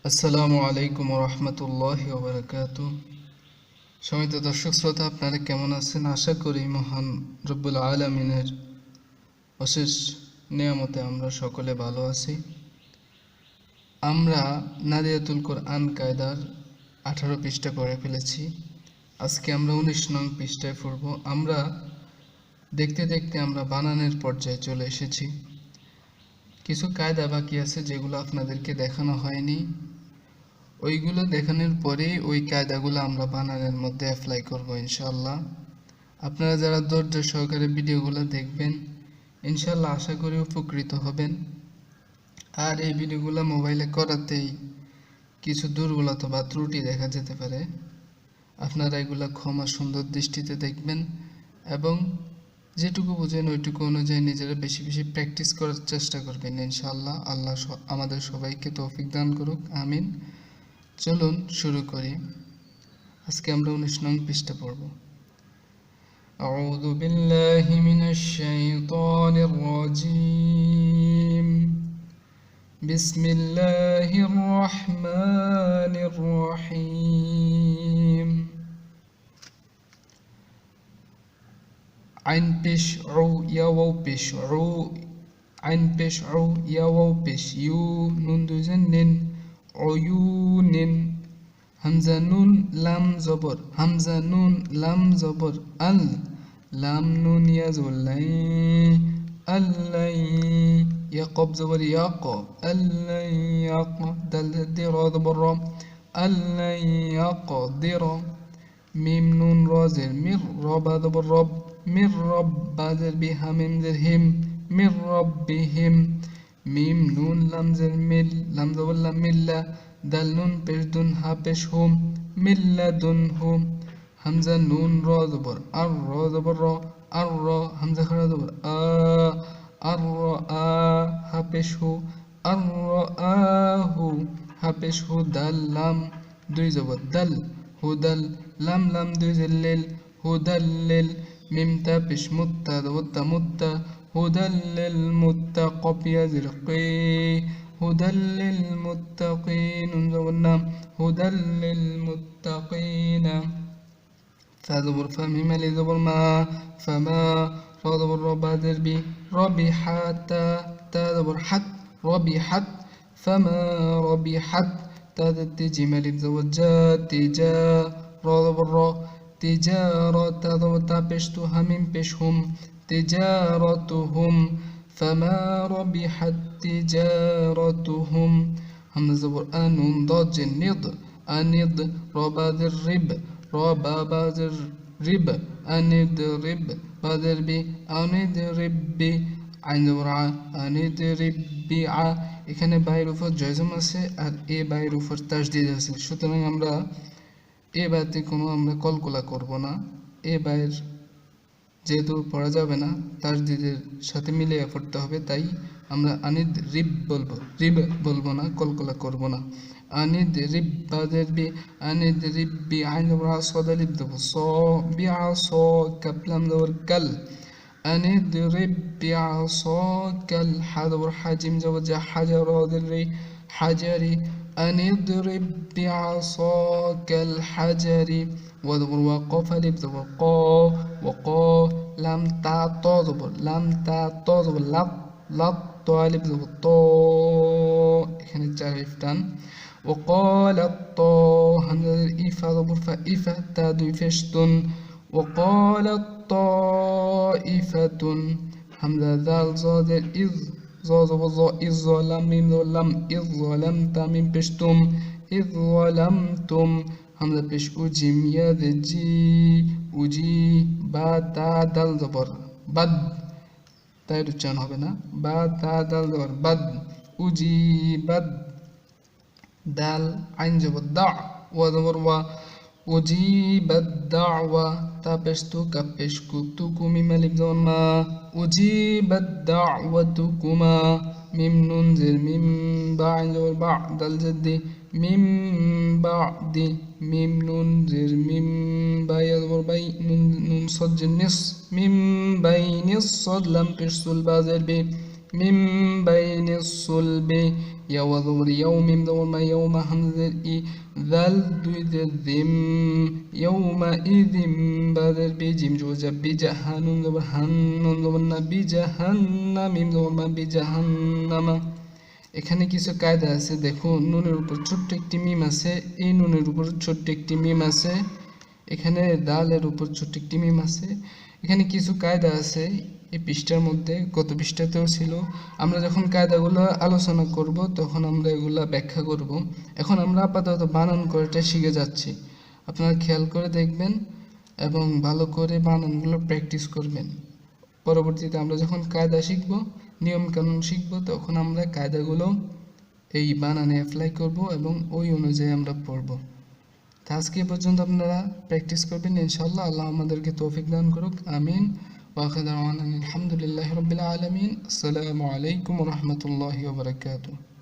আসসালামু আলাইকুম রহমতুল্লাহি ওয়া বারাকাতুহু। সম্মানিত দর্শক শ্রোতা, আপনারা কেমন আছেন? আশা করি মহান রব্বুল আলামিনের অশেষ নিয়ামতে আমরা সকলে ভালো আছি। আমরা নাদিয়াতুল কোরআন কায়দার 18 পৃষ্ঠা পড়ে ফেলেছি। আজকে আমরা 19 নং পৃষ্ঠায় পড়ব। আমরা দেখতে দেখতে আমরা বানানের পর্যায়ে চলে এসেছি। কিছু কায়দা বাকি আছে যেগুলো আপনাদেরকে দেখানো হয়নি। ওইগুলো দেখানোর পরেই ওই কায়দাগুলো আমরা বানানের মধ্যে অ্যাপ্লাই করব ইনশাআল্লাহ। আপনারা যারা ধৈর্য সহকারে ভিডিওগুলো দেখবেন, ইনশাআল্লাহ আশা করি উপকৃত হবেন। আর এই ভিডিওগুলো মোবাইলে করাতেই কিছু দুর্বলতা বা ত্রুটি দেখা যেতে পারে। আপনারা এগুলো ক্ষমা সুন্দর দৃষ্টিতে দেখবেন এবং যেটুকু বুঝেন ওইটুকু অনুযায়ী নিজেরা বেশি বেশি প্র্যাকটিস করার চেষ্টা করবেন ইনশাআল্লাহ। আল্লাহ আমাদের সবাইকে তৌফিক দান করুক, আমিন। চলুন শুরু করি। আজকে আমরা 19 নং পৃষ্ঠা পড়ব। আউযু বিল্লাহি মিনাশ শাইতানির রাজীম। বিসমিল্লাহির রহমানির রহিম। আইন পেশ উ ইয়া ওয়াও পেশ উ, আইন পেশ উ ইয়া ওয়াও পেশ ইউ, নুন দুইজন নিন, উয়ুনিন। হামজা নুন লাম জবর, হামজা নুন লাম জবর আল, লাম নুন ইয়া জবর লাই, আল্লাই। ইয়া কব জবর ইয়াক, আল্লাই ইয়াক। দাল দি র জবর র, আল্লাই ইয়াকদির। মিম নুন র জের মির, র বা জবর রব, মির রব বা জের বি, হা মিম জের হিম, মির রব্বিহিম। মিম নুন লাম জের মিল, লাম জবর লাম মিল্লা, দাল নুন পেশ দুন, হা পেশ হুম, মিল্লাদুন হুম। হামজা নুন র জবর আর, র জবর র, আর র। হামজা খাড়া জবর আ, আর র আ, হা পেশ হু, আর র আহু, হা পেশ হু। দাল লাম দুই জবর দাল, হুদাল। লাম লাম দুই জের লিল, হুদাল্লিল। মিম তা পেশ মুত্তা জবর তা, মুত্তা। হুদাল্লিল মুত্তা, কফ ইয়া জের কি, হুদাল্লিল মুত্তাকিন। নুন জবর নাম, হুদাল্লিল মুত্তাকিনা। ফা জবর ফা, মিম আলিফ জবর মা, ফামা। র জবর র বা জের বি, রবিহাতা। তা জবর হাত, রবিহাত। ফামা রবিহাত। তা জের তি, জিম আলিফ জবর জা, তিজা। র জবর র, তিজারত। তা জবর তা পেশ তু, হা মিম পেশ হুম, তিজারতুহুম। ফামা রবিহাত তিজারতুহুম। হামজা জবর আ, নুন ضاد জের নিদ, আনিদ। র বা জের রিব, র বা বা জের রিব, আনিদ রিব। বা জের বি, আনিদ রিব্বি। আইন জবর আ, আনিদ রিব্বি আ। এখানে বাইয়ের উপর জয়জম আছে আর এ বাইয়ের উপর তাসদিদ আছে, সুতরাং আমরা এ বাতে কোনো আমরা কলকলা করব না। এ বাইয়ের যেহেতু পড়া যাবে না, তাসদিদের সাথে মিলিয়ে পড়তে হবে, তাই আমরা আনিদ রিব বলবো, রিব বলবো না, কলকলা করব না। আনিদ রিব বাদের বি, আনিদ রিব্বি। আইন জবর আ, সাদ আলিফ দেবো স, বি আ স, কাফ লাম জবর কাল। আনিদ রিব্বি আ স কাল। হা জবর হা, জিম জবর জা, হাজার র রি, হাজারি। আনিদ রিব্বি আ স কাল হাজারি। ওয়া জবর ওয়া, কফ আলিফ জবর ক, وق. লাম তা ত জবর, লাম তা ত জবর লাত, লাত। ত আলিফ জবর ত, এখানে 4 আলিফ টান। وقال الط. হামজা ইফা জবর ফা, ইফা। তা দুই ফেশতুন। وقال الطائفة. হামজা দাল জের ইজ, জ জবর জ, ইজ লাম মিম জবর লাম, ইজ লামতা। মিম পেশতুম, ইজ লামতুম। হামজা পেশ উ, জিম ইয়া জি, উজি। বা তা দাল জবর বাদ, তাই উচ্চারণ হবে না। বা তা দাল জবর বাদ, উজি বাদ। দাল আইন জবর দা, ওয়া জবর ওয়া, উজি বাদ দাওয়া। তা পেশ তু, কাপ পেশ কু, তু কু। মিম আলিফ জবর মা, উজি বাদ দাওয়াতু কুমা। মিম নুন জের মিম, বা আইন জবর বা, দাল জের দি, মিম বা দি। মিম নুন জের মিম, বা ইয়া জবর বাই, নুন সদ জের নিস, মিম বাই নিস। সদ লাম পেশ সুল, বা জের বি, মিম বাইনিস সুলবি ইয়া ওয়া যবর ইয়াও মিম যবর মা ইয়াউমা হামজার ই যাল দুই জের জিম ইয়াউমা ইযিম বাদের বি জিম জবর বি জাহানুন জবর হান নুন জবর না বি জাহান্নাম মিম জবর মা বি জাহান্নামা। এখানে কিছু কায়দা আছে, দেখুন নুনের উপর ছোট্ট একটি মিম আছে, এই নুনের উপর ছোট্ট একটি মিম আছে, এখানে দালের উপর ছোট্ট একটি মিম আছে। এখানে কিছু কায়দা আছে এই পৃষ্ঠার মধ্যে, গত পৃষ্ঠাতেও ছিল। আমরা যখন কায়দাগুলো আলোচনা করব তখন আমরা এগুলা ব্যাখ্যা করব। এখন আমরা আপাতত বানান করাটা শিখে যাচ্ছি, আপনারা খেয়াল করে দেখবেন এবং ভালো করে বানানগুলো প্র্যাকটিস করবেন। পরবর্তীতে আমরা যখন কায়দা শিখব, নিয়ম কানুন শিখব, তখন আমরা কায়দাগুলো এই বানানে অ্যাপ্লাই করব এবং ওই অনুযায়ী আমরা পড়ব। তো আজকে পর্যন্ত আপনারা প্র্যাকটিস করবেন ইনশাআল্লাহ। আল্লাহ আমাদেরকে তৌফিক দান করুক, আমিন। ওয়া আখিরু দাওয়ানা আলহামদুলিল্লাহি রাব্বিল আলামিন। আসসালামু আলাইকুম ওয়া রাহমাতুল্লাহি ওয়া বারাকাতুহু।